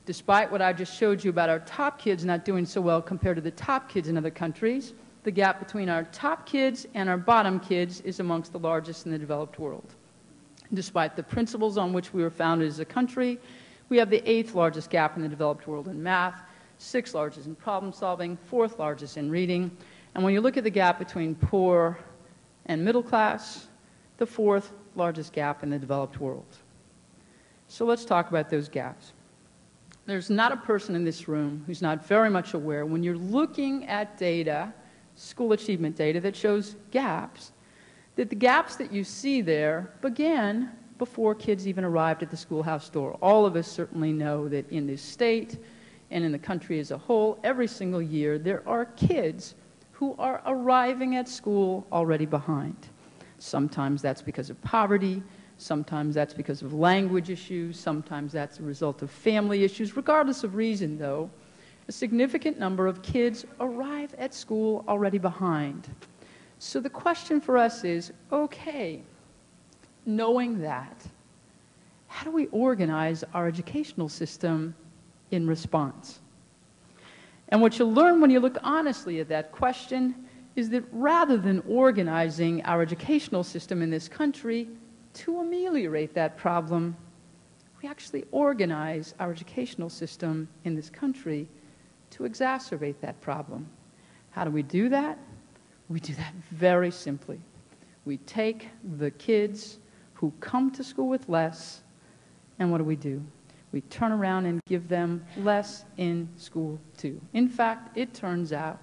Despite what I just showed you about our top kids not doing so well compared to the top kids in other countries, the gap between our top kids and our bottom kids is amongst the largest in the developed world. Despite the principles on which we were founded as a country, we have the 8th largest gap in the developed world in math, 6th largest in problem solving, 4th largest in reading, and when you look at the gap between poor and middle class, the 4th largest gap in the developed world. So let's talk about those gaps. There's not a person in this room who's not very much aware when you're looking at data, school achievement data that shows gaps, that the gaps that you see there began before kids even arrived at the schoolhouse door. All of us certainly know that in this state and in the country as a whole, every single year there are kids who are arriving at school already behind. Sometimes that's because of poverty, sometimes that's because of language issues, sometimes that's a result of family issues. Regardless of reason, though, a significant number of kids arrive at school already behind. So the question for us is, okay, knowing that, how do we organize our educational system in response? And what you'll learn when you look honestly at that question is that rather than organizing our educational system in this country to ameliorate that problem, we actually organize our educational system in this country to exacerbate that problem. How do we do that? We do that very simply. We take the kids who come to school with less, and what do? We turn around and give them less in school too. In fact, it turns out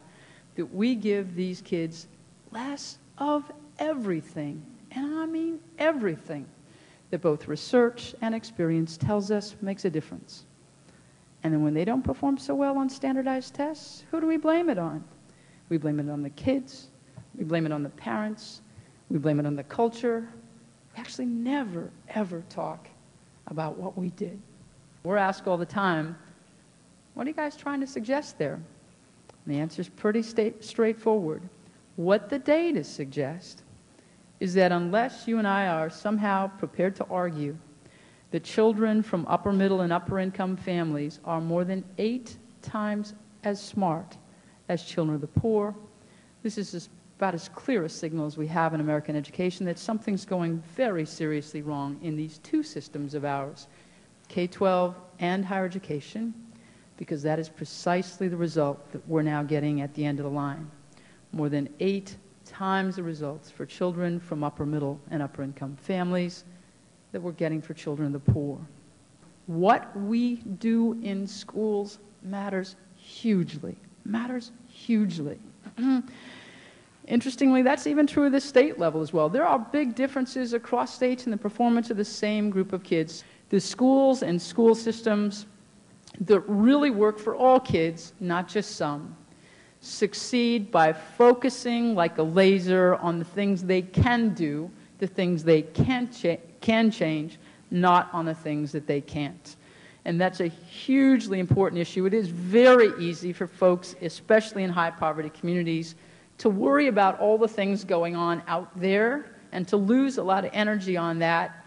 that we give these kids less of everything, and I mean everything, that both research and experience tells us makes a difference. And then when they don't perform so well on standardized tests, who do we blame it on? We blame it on the kids, we blame it on the parents, we blame it on the culture. We actually never, ever talk about what we did. We're asked all the time, what are you guys trying to suggest there? And the answer is pretty straightforward. What the data suggest is that unless you and I are somehow prepared to argue that children from upper middle and upper income families are more than 8 times as smart as children of the poor, this is about as clear a signal as we have in American education that something's going very seriously wrong in these two systems of ours, K-12 and higher education, because that is precisely the result that we're now getting at the end of the line. More than 8 times the results for children from upper middle and upper income families that we're getting for children of the poor. What we do in schools matters hugely, Interestingly, that's even true at the state level as well. There are big differences across states in the performance of the same group of kids. The schools and school systems that really work for all kids, not just some, succeed by focusing like a laser on the things they can do, the things they can change, not on the things that they can't. And that's a hugely important issue. It is very easy for folks, especially in high-poverty communities, to worry about all the things going on out there and to lose a lot of energy on that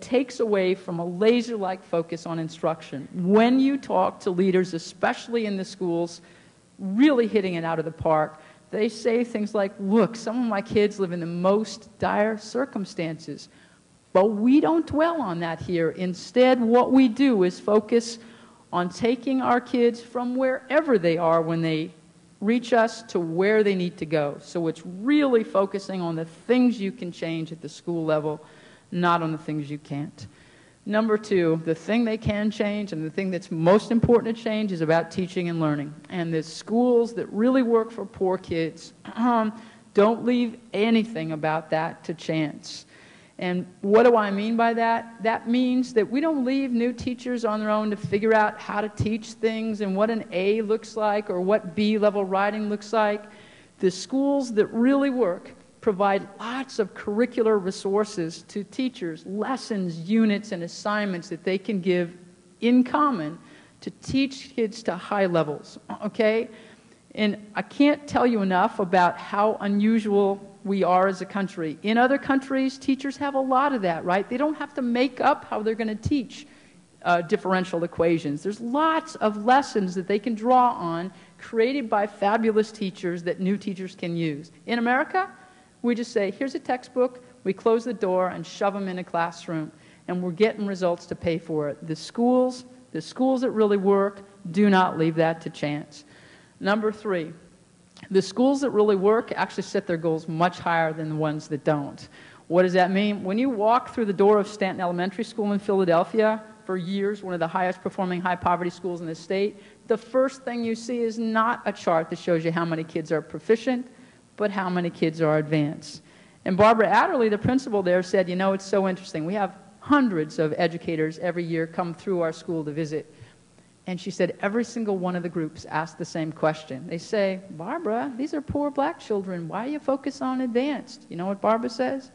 takes away from a laser-like focus on instruction. When you talk to leaders, especially in the schools, really hitting it out of the park, they say things like, look, some of my kids live in the most dire circumstances. But we don't dwell on that here. Instead, what we do is focus on taking our kids from wherever they are when they reach us to where they need to go. So it's really focusing on the things you can change at the school level, not on the things you can't. Number 2, the thing they can change and the thing that's most important to change is about teaching and learning. And the schools that really work for poor kids don't leave anything about that to chance. And what do I mean by that? That means that we don't leave new teachers on their own to figure out how to teach things and what an A looks like or what B-level writing looks like. The schools that really work provide lots of curricular resources to teachers, lessons, units, and assignments that they can give in common to teach kids to high levels, okay? And I can't tell you enough about how unusual we are as a country. In other countries, teachers have a lot of that, right? They don't have to make up how they're going to teach differential equations. There's lots of lessons that they can draw on, created by fabulous teachers that new teachers can use. In America, we just say, here's a textbook, we close the door and shove them in a classroom, and we're getting results to pay for it. The schools that really work, do not leave that to chance. Number 3, the schools that really work actually set their goals much higher than the ones that don't. What does that mean? When you walk through the door of Stanton Elementary School in Philadelphia, for years one of the highest performing high poverty schools in the state, the first thing you see is not a chart that shows you how many kids are proficient, but how many kids are advanced. And Barbara Adderley, the principal there, said, you know, it's so interesting. We have hundreds of educators every year come through our school to visit. And she said every single one of the groups asked the same question. They say, Barbara, these are poor black children. Why do you focus on advanced? You know what Barbara says?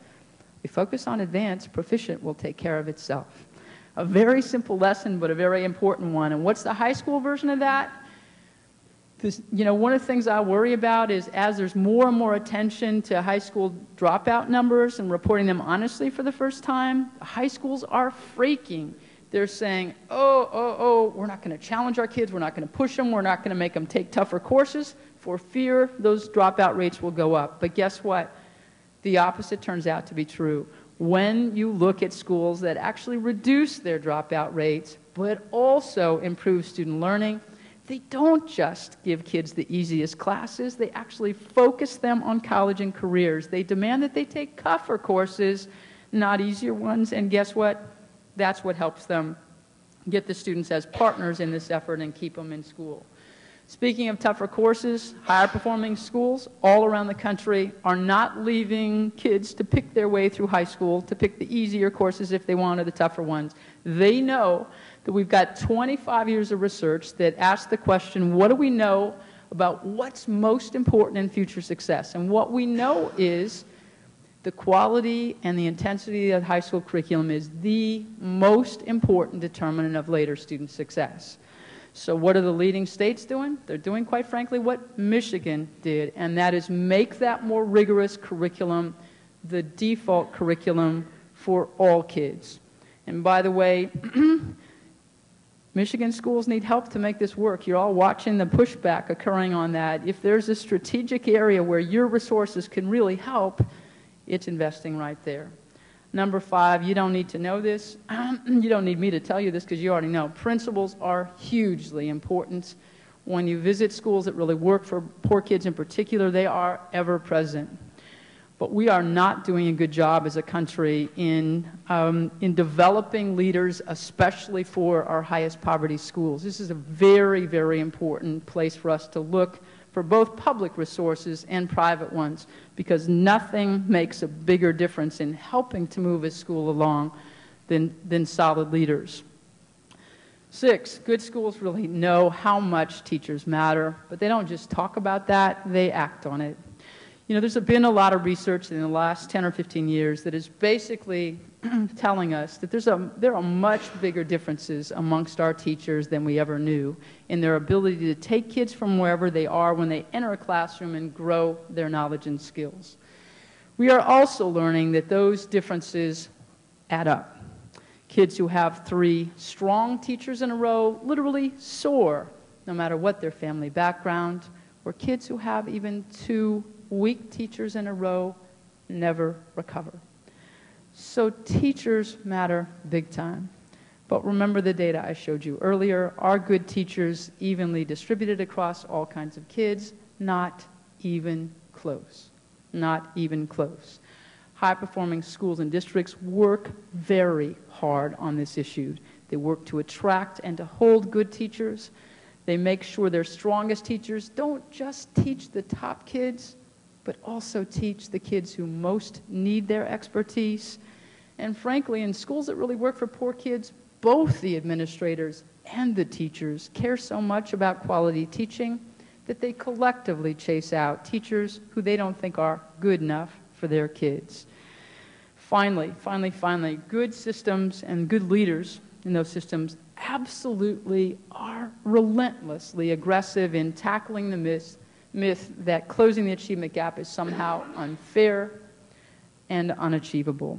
We focus on advanced, proficient will take care of itself. A very simple lesson, but a very important one. And what's the high school version of that? You know, one of the things I worry about is as there's more and more attention to high school dropout numbers and reporting them honestly for the first time, high schools are freaking. They're saying, we're not going to challenge our kids, we're not going to push them, we're not going to make them take tougher courses for fear those dropout rates will go up. But guess what? The opposite turns out to be true. When you look at schools that actually reduce their dropout rates, but also improve student learning, they don't just give kids the easiest classes, they actually focus them on college and careers. They demand that they take tougher courses, not easier ones, and guess what? That's what helps them get the students as partners in this effort and keep them in school. Speaking of tougher courses, higher performing schools all around the country are not leaving kids to pick their way through high school, to pick the easier courses if they want or the tougher ones. They know that we've got 25 years of research that asks the question, what do we know about what's most important in future success? And what we know is the quality and the intensity of the high school curriculum is the most important determinant of later student success. So what are the leading states doing? They're doing, quite frankly, what Michigan did, and that is make that more rigorous curriculum the default curriculum for all kids. And by the way, Michigan schools need help to make this work. You're all watching the pushback occurring on that. If there's a strategic area where your resources can really help, it's investing right there. Number 5, you don't need to know this. You don't need me to tell you this because you already know. Principals are hugely important. When you visit schools that really work for poor kids in particular, they are ever present. But we are not doing a good job as a country in developing leaders, especially for our highest poverty schools. This is a very, very important place for us to look for both public resources and private ones, because nothing makes a bigger difference in helping to move a school along than solid leaders. 6, good schools really know how much teachers matter, but they don't just talk about that, they act on it. You know, there's been a lot of research in the last 10 or 15 years that is basically telling us that there are much bigger differences amongst our teachers than we ever knew in their ability to take kids from wherever they are when they enter a classroom and grow their knowledge and skills. We are also learning that those differences add up. Kids who have 3 strong teachers in a row literally soar, no matter what their family background, or kids who have even 2 weak teachers in a row never recover. So teachers matter big time. But remember the data I showed you earlier. Are good teachers evenly distributed across all kinds of kids? Not even close. Not even close. High-performing schools and districts work very hard on this issue. They work to attract and to hold good teachers. They make sure their strongest teachers don't just teach the top kids, but also teach the kids who most need their expertise. And frankly, in schools that really work for poor kids, both the administrators and the teachers care so much about quality teaching that they collectively chase out teachers who they don't think are good enough for their kids. Finally, good systems and good leaders in those systems absolutely are relentlessly aggressive in tackling the myth that closing the achievement gap is somehow unfair and unachievable.